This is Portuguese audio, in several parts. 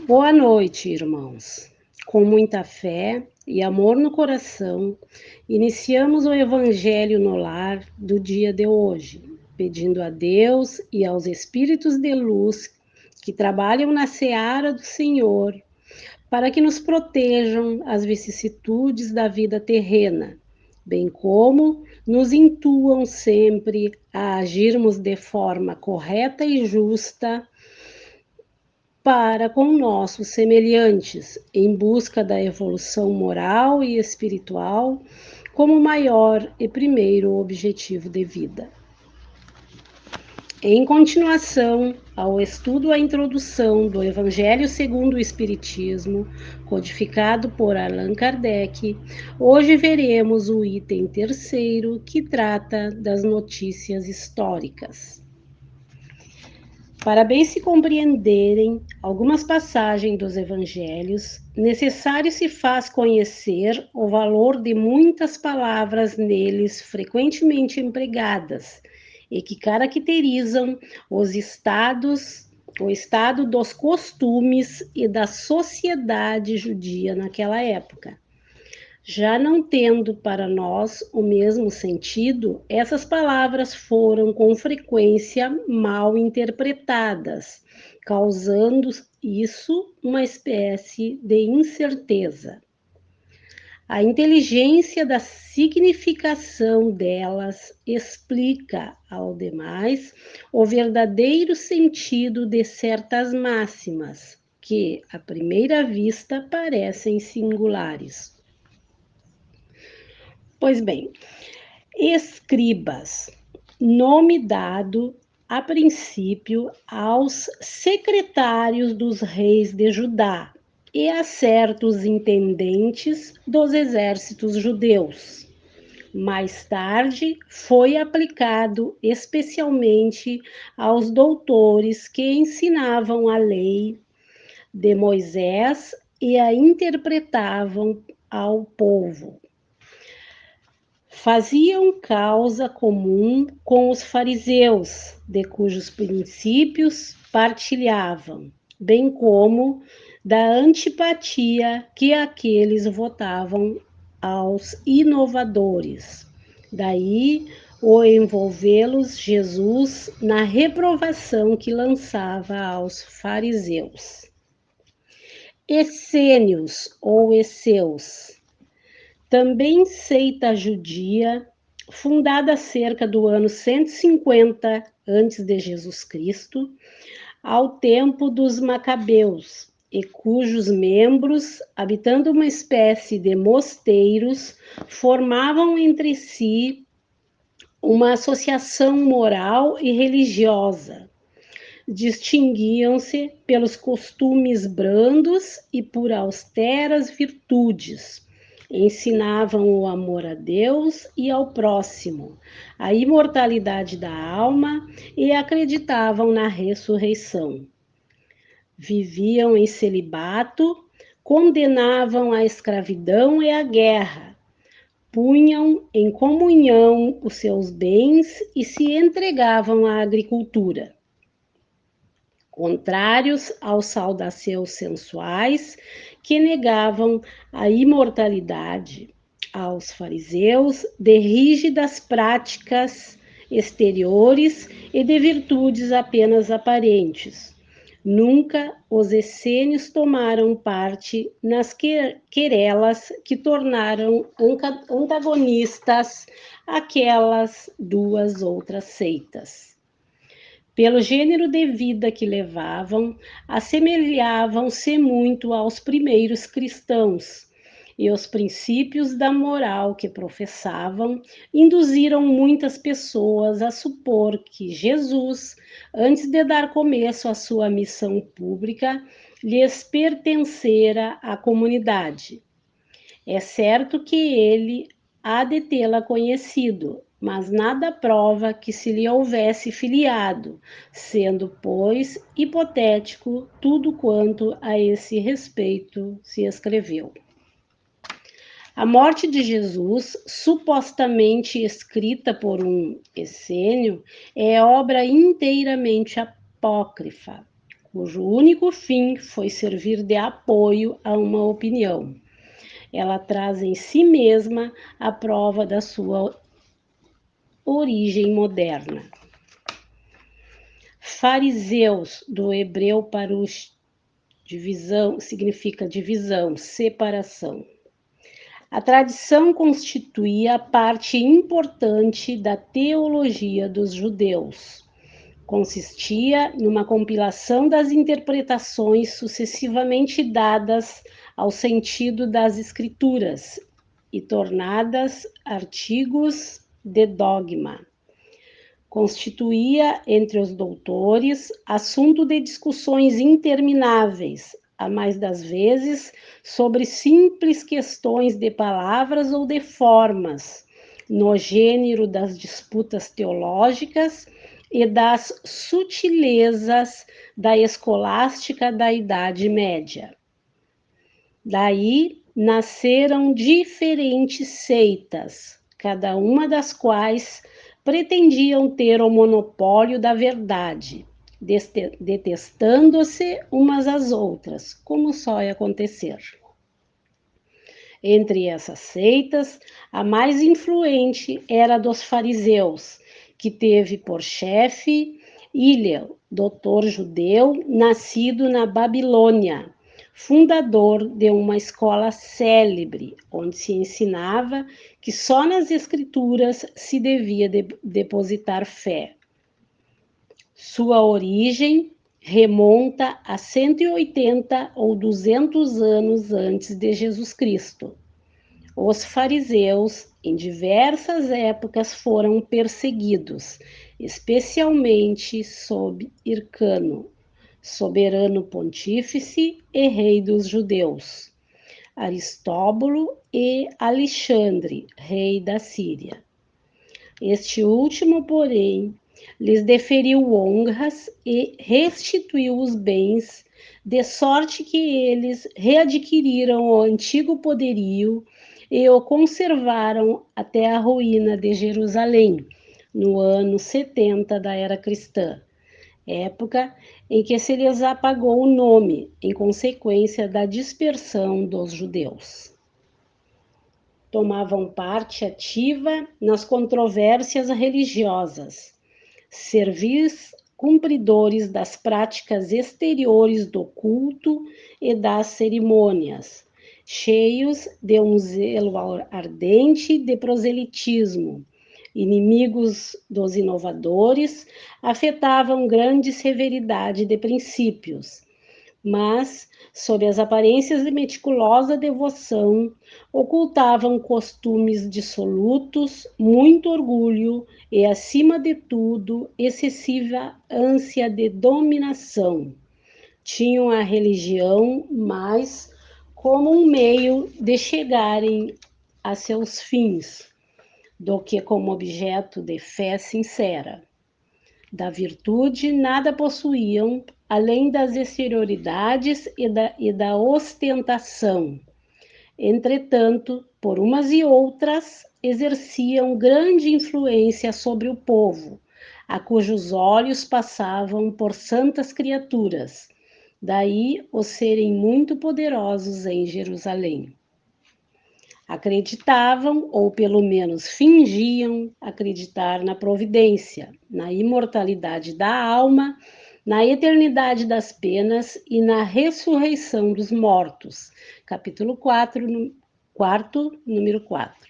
Boa noite, irmãos. Com muita fé e amor no coração, iniciamos o Evangelho no Lar do dia de hoje, pedindo a Deus e aos Espíritos de luz que trabalham na seara do Senhor para que nos protejam as vicissitudes da vida terrena, bem como nos intuam sempre a agirmos de forma correta e justa para com nossos semelhantes, em busca da evolução moral e espiritual como maior e primeiro objetivo de vida. Em continuação ao estudo à introdução do Evangelho segundo o Espiritismo, codificado por Allan Kardec, hoje veremos o item terceiro, que trata das notícias históricas. Para bem se compreenderem algumas passagens dos evangelhos, necessário se faz conhecer o valor de muitas palavras neles frequentemente empregadas e que caracterizam o estado dos costumes e da sociedade judia naquela época. Já não tendo para nós o mesmo sentido, essas palavras foram com frequência mal interpretadas, causando isso uma espécie de incerteza. A inteligência da significação delas explica ao demais o verdadeiro sentido de certas máximas, que, à primeira vista, parecem singulares. Pois bem, escribas, nome dado a princípio aos secretários dos reis de Judá e a certos intendentes dos exércitos judeus. Mais tarde, foi aplicado especialmente aos doutores que ensinavam a lei de Moisés e a interpretavam ao povo. Faziam causa comum com os fariseus, de cujos princípios partilhavam, bem como da antipatia que aqueles votavam aos inovadores. Daí o envolvê-los Jesus na reprovação que lançava aos fariseus. Essênios ou Esseus, também seita judia, fundada cerca do ano 150 a.C., ao tempo dos Macabeus, e cujos membros, habitando uma espécie de mosteiros, formavam entre si uma associação moral e religiosa. Distinguiam-se pelos costumes brandos e por austeras virtudes. Ensinavam o amor a Deus e ao próximo, a imortalidade da alma e acreditavam na ressurreição. Viviam em celibato, condenavam a escravidão e a guerra, punham em comunhão os seus bens e se entregavam à agricultura. Contrários aos saudaceus sensuais, que negavam a imortalidade, aos fariseus de rígidas práticas exteriores e de virtudes apenas aparentes. Nunca os essênios tomaram parte nas querelas que tornaram antagonistas aquelas duas outras seitas. Pelo gênero de vida que levavam, assemelhavam-se muito aos primeiros cristãos, e os princípios da moral que professavam induziram muitas pessoas a supor que Jesus, antes de dar começo à sua missão pública, lhes pertencera à comunidade. É certo que ele há de tê-la conhecido, mas nada prova que se lhe houvesse filiado, sendo, pois, hipotético tudo quanto a esse respeito se escreveu. A morte de Jesus, supostamente escrita por um essênio, é obra inteiramente apócrifa, cujo único fim foi servir de apoio a uma opinião. Ela traz em si mesma a prova da sua origem moderna. Fariseus, do hebreu parush, divisão, significa divisão, separação. A tradição constituía parte importante da teologia dos judeus. Consistia numa compilação das interpretações sucessivamente dadas ao sentido das escrituras e tornadas artigos de dogma. Constituía, entre os doutores, assunto de discussões intermináveis, a mais das vezes sobre simples questões de palavras ou de formas, no gênero das disputas teológicas e das sutilezas da escolástica da Idade Média. Daí nasceram diferentes seitas, cada uma das quais pretendiam ter o monopólio da verdade, detestando-se umas às outras, como só ia acontecer. Entre essas seitas, a mais influente era a dos fariseus, que teve por chefe Hillel, doutor judeu, nascido na Babilônia, fundador de uma escola célebre, onde se ensinava que só nas escrituras se devia depositar fé. Sua origem remonta a 180 ou 200 anos antes de Jesus Cristo. Os fariseus, em diversas épocas, foram perseguidos, especialmente sob Hircano, soberano pontífice e rei dos judeus, Aristóbulo e Alexandre, rei da Síria. Este último, porém, lhes deferiu honras e restituiu os bens, de sorte que eles readquiriram o antigo poderio e o conservaram até a ruína de Jerusalém, no ano 70 da era cristã, época em que se lhes apagou o nome, em consequência da dispersão dos judeus. Tomavam parte ativa nas controvérsias religiosas, servis cumpridores das práticas exteriores do culto e das cerimônias, cheios de um zelo ardente de proselitismo, inimigos dos inovadores, afetavam grande severidade de princípios, mas, sob as aparências de meticulosa devoção, ocultavam costumes dissolutos, muito orgulho e, acima de tudo, excessiva ânsia de dominação. Tinham a religião mais como um meio de chegarem a seus fins, do que como objeto de fé sincera. Da virtude nada possuíam, além das exterioridades e da ostentação. Entretanto, por umas e outras, exerciam grande influência sobre o povo, a cujos olhos passavam por santas criaturas, daí os serem muito poderosos em Jerusalém. Acreditavam, ou pelo menos fingiam acreditar na providência, na imortalidade da alma, na eternidade das penas e na ressurreição dos mortos. Capítulo 4, número 4.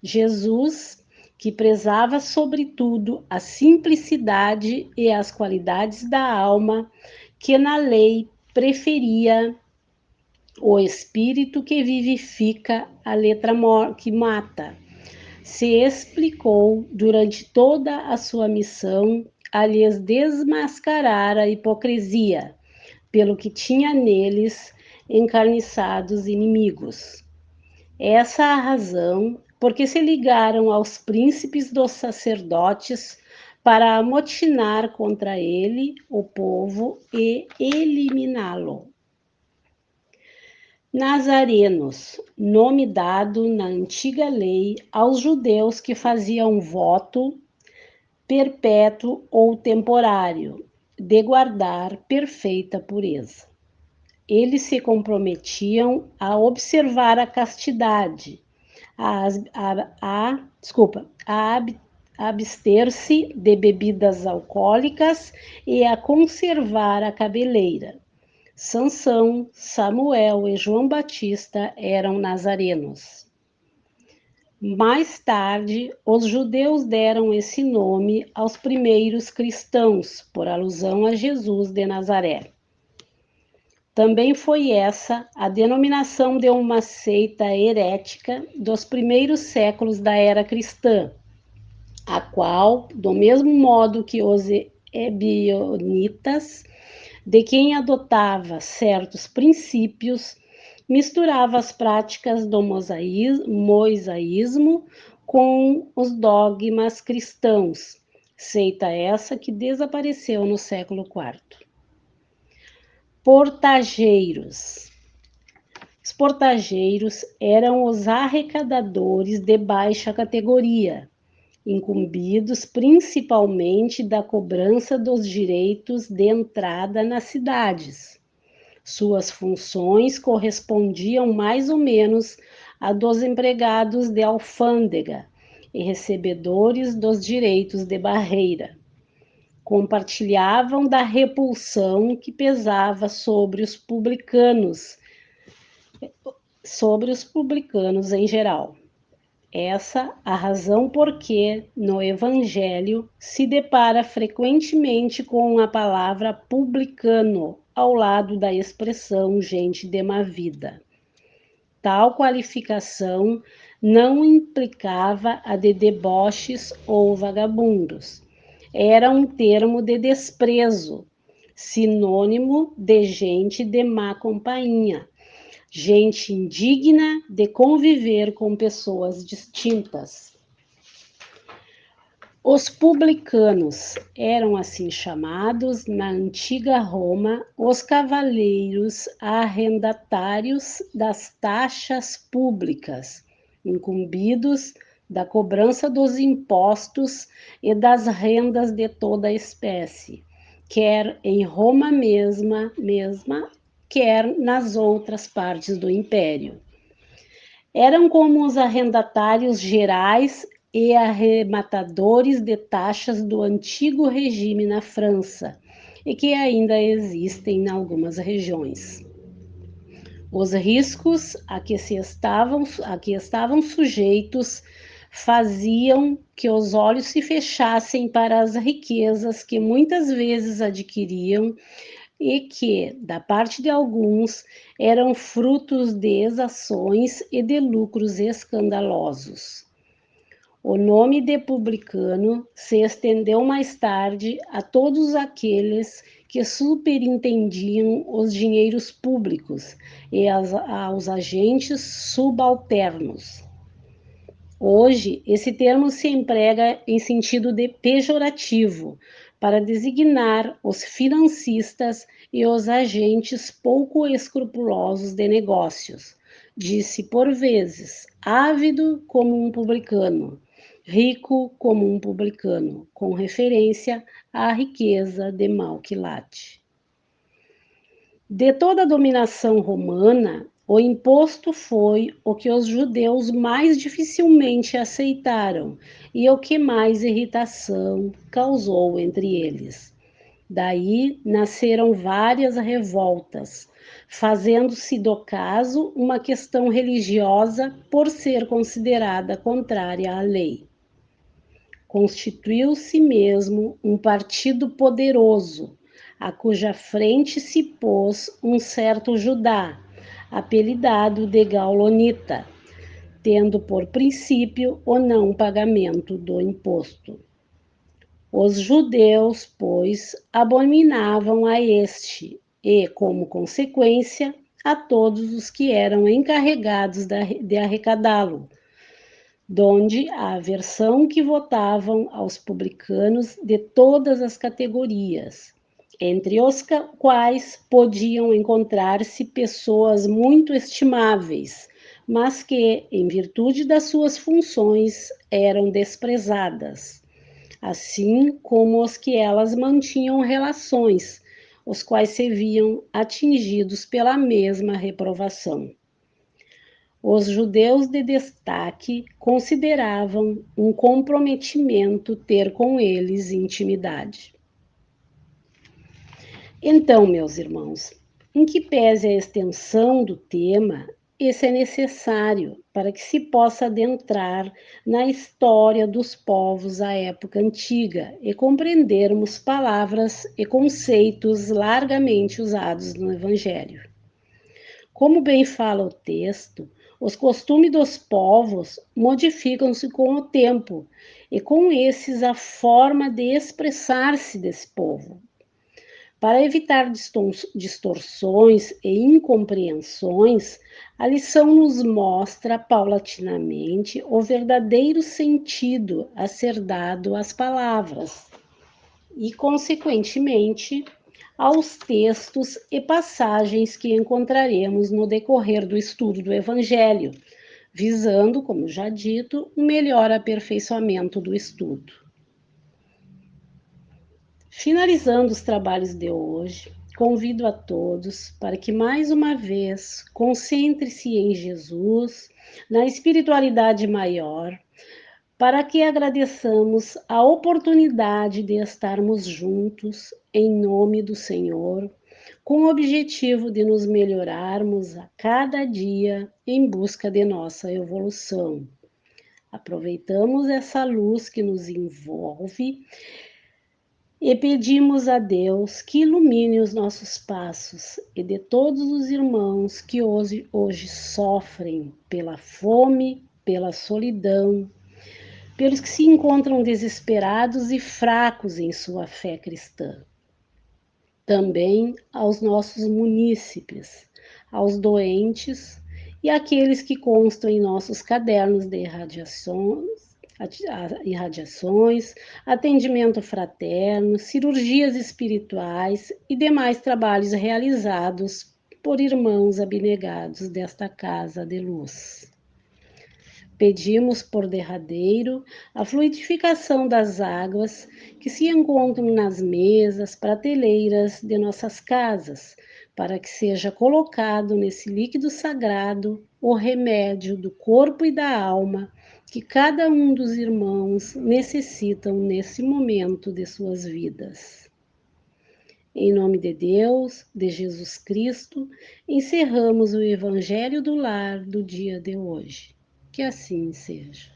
Jesus, que prezava sobretudo a simplicidade e as qualidades da alma, que na lei preferia o espírito que vivifica, a letra que mata, se explicou durante toda a sua missão a lhes desmascarar a hipocrisia, pelo que tinha neles encarniçados inimigos. Essa a razão porque se ligaram aos príncipes dos sacerdotes para amotinar contra ele o povo e eliminá-lo. Nazarenos, nome dado na antiga lei aos judeus que faziam voto perpétuo ou temporário, de guardar perfeita pureza. Eles se comprometiam a observar a castidade, a abster-se de bebidas alcoólicas e a conservar a cabeleira. Sansão, Samuel e João Batista eram nazarenos. Mais tarde, os judeus deram esse nome aos primeiros cristãos, por alusão a Jesus de Nazaré. Também foi essa a denominação de uma seita herética dos primeiros séculos da era cristã, a qual, do mesmo modo que os ebionitas, de quem adotava certos princípios, misturava as práticas do mosaísmo com os dogmas cristãos, seita essa que desapareceu no século IV. Portageiros. Os portageiros eram os arrecadadores de baixa categoria, incumbidos principalmente da cobrança dos direitos de entrada nas cidades. Suas funções correspondiam mais ou menos a dos empregados de alfândega e recebedores dos direitos de barreira. Compartilhavam da repulsão que pesava sobre os publicanos em geral. Essa a razão por que, no Evangelho, se depara frequentemente com a palavra publicano, ao lado da expressão gente de má vida. Tal qualificação não implicava a de deboches ou vagabundos. Era um termo de desprezo, sinônimo de gente de má companhia, gente indigna de conviver com pessoas distintas. Os publicanos eram assim chamados na antiga Roma os cavaleiros arrendatários das taxas públicas, incumbidos da cobrança dos impostos e das rendas de toda a espécie, quer em Roma mesma, quer nas outras partes do império. Eram como os arrendatários gerais e arrematadores de taxas do antigo regime na França, e que ainda existem em algumas regiões. Os riscos a que estavam sujeitos faziam que os olhos se fechassem para as riquezas que muitas vezes adquiriam e que, da parte de alguns, eram frutos de exações e de lucros escandalosos. O nome de publicano se estendeu mais tarde a todos aqueles que superintendiam os dinheiros públicos e aos agentes subalternos. Hoje, esse termo se emprega em sentido de pejorativo, para designar os financistas e os agentes pouco escrupulosos de negócios. Disse por vezes, ávido como um publicano, rico como um publicano, com referência à riqueza de mau quilate. De toda a dominação romana, o imposto foi o que os judeus mais dificilmente aceitaram e o que mais irritação causou entre eles. Daí nasceram várias revoltas, fazendo-se do caso uma questão religiosa por ser considerada contrária à lei. Constituiu-se mesmo um partido poderoso, a cuja frente se pôs um certo Judá, apelidado de Gaulonita, tendo por princípio o não pagamento do imposto. Os judeus, pois, abominavam a este e, como consequência, a todos os que eram encarregados de arrecadá-lo, donde a aversão que votavam aos publicanos de todas as categorias, entre os quais podiam encontrar-se pessoas muito estimáveis, mas que, em virtude das suas funções, eram desprezadas. assim como os que elas mantinham relações, os quais se viam atingidos pela mesma reprovação. Os judeus de destaque consideravam um comprometimento ter com eles intimidade. Então, meus irmãos, em que pese a extensão do tema, esse é necessário para que se possa adentrar na história dos povos à época antiga e compreendermos palavras e conceitos largamente usados no Evangelho. Como bem fala o texto, os costumes dos povos modificam-se com o tempo, e com esses a forma de expressar-se desse povo. Para evitar distorções e incompreensões, a lição nos mostra paulatinamente o verdadeiro sentido a ser dado às palavras e, consequentemente, aos textos e passagens que encontraremos no decorrer do estudo do Evangelho, visando, como já dito, um melhor aperfeiçoamento do estudo. Finalizando os trabalhos de hoje, convido a todos para que mais uma vez concentre-se em Jesus, na espiritualidade maior, para que agradeçamos a oportunidade de estarmos juntos em nome do Senhor, com o objetivo de nos melhorarmos a cada dia em busca de nossa evolução. Aproveitamos essa luz que nos envolve e pedimos a Deus que ilumine os nossos passos e de todos os irmãos que hoje sofrem pela fome, pela solidão, pelos que se encontram desesperados e fracos em sua fé cristã. Também aos nossos munícipes, aos doentes e àqueles que constam em nossos cadernos de irradiações, atendimento fraterno, cirurgias espirituais e demais trabalhos realizados por irmãos abnegados desta casa de luz. Pedimos por derradeiro a fluidificação das águas que se encontram nas mesas, prateleiras de nossas casas, para que seja colocado nesse líquido sagrado o remédio do corpo e da alma que cada um dos irmãos necessitam nesse momento de suas vidas. Em nome de Deus, de Jesus Cristo, encerramos o Evangelho do Lar do dia de hoje. Que assim seja.